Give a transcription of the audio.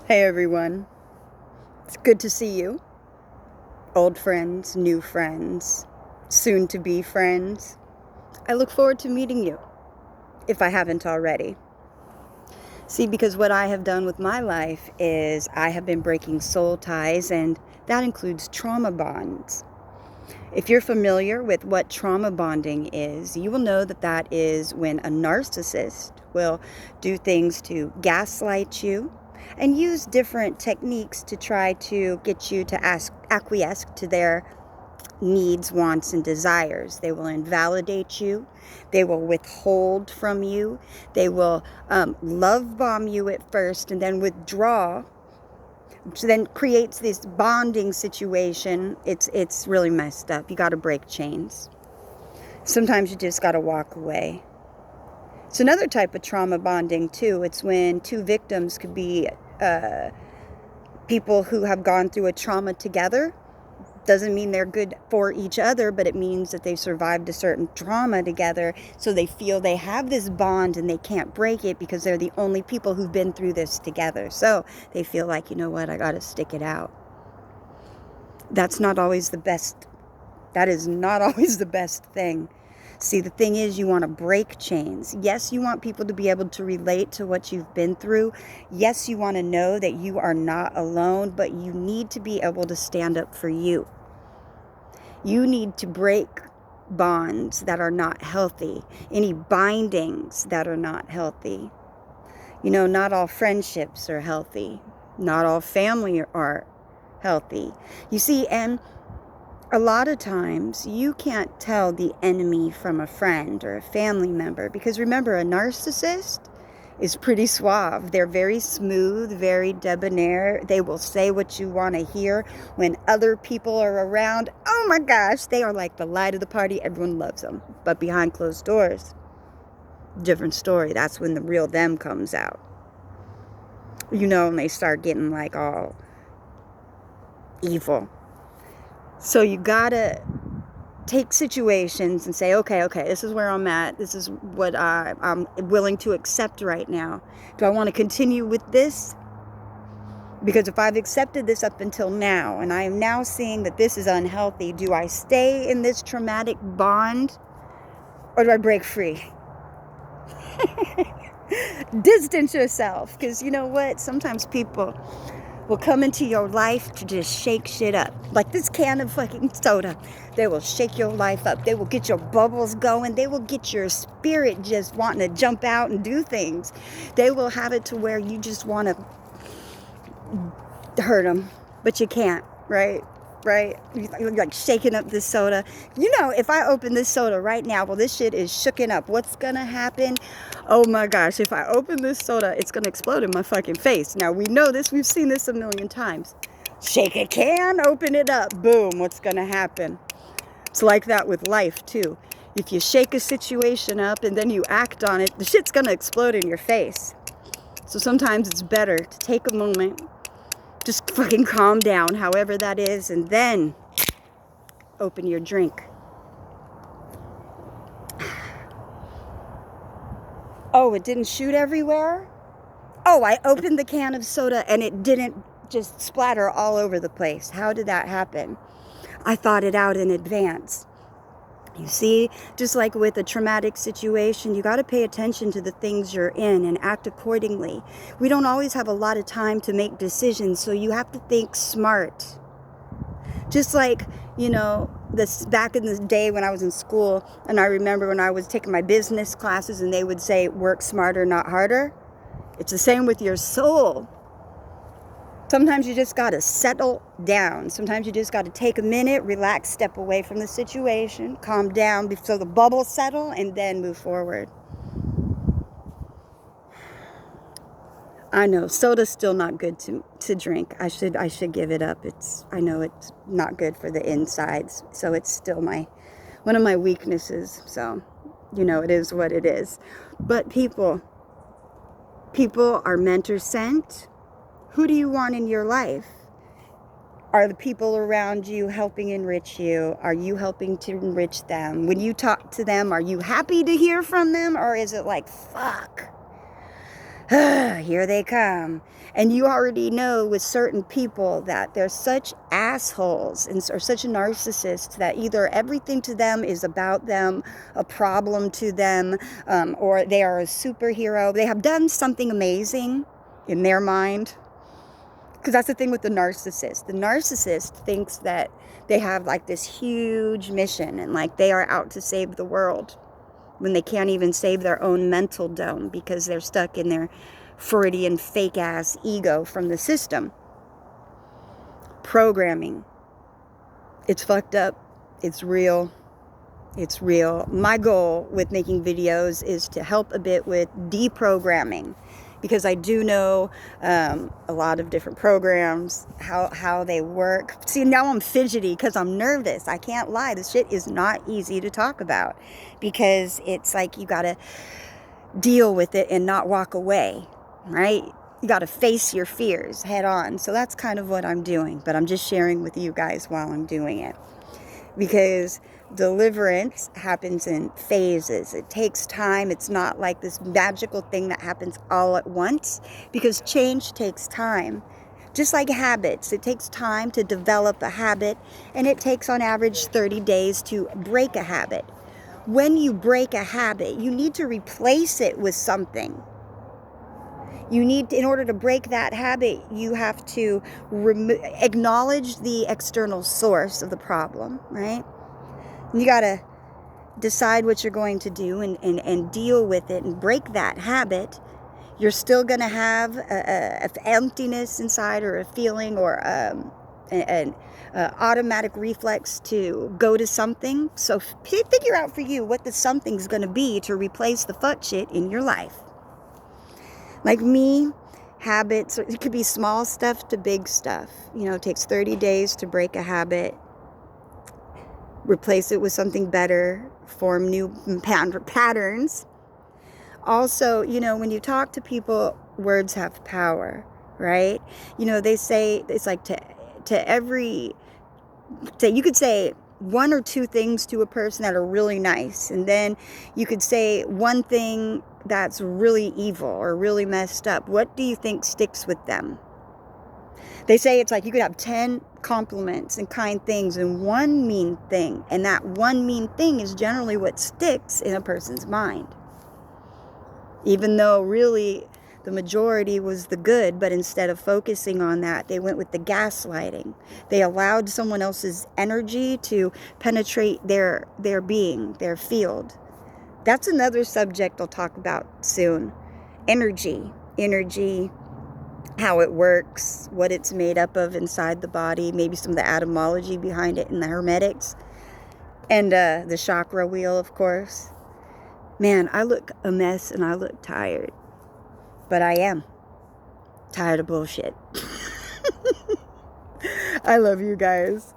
Hey everyone, it's good to see you. Old friends, new friends, soon to be friends. I look forward to meeting you, if I haven't already. See, because what I have done with my life is I have been breaking soul ties, and that includes trauma bonds. If you're familiar with what trauma bonding is, you will know that that is when a narcissist will do things to gaslight you and use different techniques to try to get you to acquiesce to their needs, wants, and desires. They will invalidate you. They will withhold from you. They will love bomb you at first and then withdraw, which then creates this bonding situation. It's really messed up. You got to break chains. Sometimes you just got to walk away. It's another type of trauma bonding too. It's when two victims could be people who have gone through a trauma together. Doesn't mean they're good for each other, but it means that they've survived a certain trauma together, so they feel they have this bond and they can't break it because they're the only people who've been through this together. So they feel like, you know what, I got to stick it out. That's not always the best. That is not always the best thing. See, the thing is, you want to break chains. Yes, you want people to be able to relate to what you've been through. Yes, you want to know that you are not alone, but you need to be able to stand up for you. You need to break bonds that are not healthy, any bindings that are not healthy. You know, not all friendships are healthy. Not all family are healthy. You see, and a lot of times you can't tell the enemy from a friend or a family member because remember, a narcissist is pretty suave. They're very smooth, very debonair. They will say what you want to hear when other people are around. Oh my gosh, they are like the light of the party. Everyone loves them. But behind closed doors, different story. That's when the real them comes out. You know, and they start getting like all evil. So you gotta take situations and say, okay, this is where I'm at. This is what I'm willing to accept right now. Do I want to continue with this? Because if I've accepted this up until now, and I am now seeing that this is unhealthy, do I stay in this traumatic bond or do I break free? Distance yourself, because you know what? Sometimes people will come into your life to just shake shit up. Like this can of fucking soda. They will shake your life up. They will get your bubbles going. They will get your spirit just wanting to jump out and do things. They will have it to where you just want to hurt them, but you can't, right? Right? You're like shaking up this soda. You know, if I open this soda right now, well, this shit is shooken up. What's gonna happen? Oh my gosh, if I open this soda, it's gonna explode in my fucking face. Now, we know this, we've seen this a million times. Shake a can, open it up, boom, what's gonna happen? It's like that with life, too. If you shake a situation up and then you act on it, the shit's gonna explode in your face. So sometimes it's better to take a moment, just fucking calm down, however that is, and then open your drink. Oh, it didn't shoot everywhere? Oh, I opened the can of soda and it didn't just splatter all over the place. How did that happen? I thought it out in advance. You see, just like with a traumatic situation, you got to pay attention to the things you're in and act accordingly. We don't always have a lot of time to make decisions, so you have to think smart. Just like, you know, this back in the day when I was in school, and I remember when I was taking my business classes and they would say, work smarter, not harder. It's the same with your soul. Sometimes you just got to settle down. Sometimes you just got to take a minute, relax, step away from the situation, calm down so the bubbles settle, and then move forward. I know soda's still not good to drink. I should give it up. I know it's not good for the insides, so it's still one of my weaknesses. So, you know, it is what it is. But people are meant or sent. Who do you want in your life? Are the people around you helping enrich you? Are you helping to enrich them? When you talk to them, are you happy to hear from them? Or is it like, fuck, Here they come. And you already know with certain people that they're such assholes and or such narcissists that either everything to them is about them, a problem to them, or they are a superhero. They have done something amazing in their mind. Because that's the thing with the narcissist. The narcissist thinks that they have like this huge mission and like they are out to save the world, when they can't even save their own mental dome because they're stuck in their Freudian fake ass ego from the system. Programming. It's fucked up. It's real. It's real. My goal with making videos is to help a bit with deprogramming, because I do know a lot of different programs, how they work. See, now I'm fidgety because I'm nervous. I can't lie. This shit is not easy to talk about, because it's like you got to deal with it and not walk away, right? You got to face your fears head on. So that's kind of what I'm doing, but I'm just sharing with you guys while I'm doing it, because deliverance happens in phases. It takes time. It's not like this magical thing that happens all at once, because change takes time. Just like habits, it takes time to develop a habit, and it takes on average 30 days to break a habit. When you break a habit, you need to replace it with something. You need, in order to break that habit, you have to acknowledge the external source of the problem, right? You got to decide what you're going to do and deal with it and break that habit. You're still going to have a emptiness inside, or a feeling, or an automatic reflex to go to something. So figure out for you what the something's going to be to replace the fuck shit in your life. Like me, habits, it could be small stuff to big stuff. You know, it takes 30 days to break a habit. Replace it with something better, form new patterns. Also, you know, when you talk to people, words have power, right? You know, they say it's like you could say one or two things to a person that are really nice, and then you could say one thing that's really evil or really messed up. What do you think sticks with them? They say it's like you could have 10 compliments and kind things and one mean thing, and that one mean thing is generally what sticks in a person's mind, even though really the majority was the good. But instead of focusing on that, they went with the gaslighting. They allowed someone else's energy to penetrate their being, their field. That's another subject I'll talk about soon. Energy, how it works, what it's made up of inside the body, maybe some of the etymology behind it and the hermetics, and the chakra wheel, of course. Man, I look a mess and I look tired, but I am tired of bullshit. I love you guys.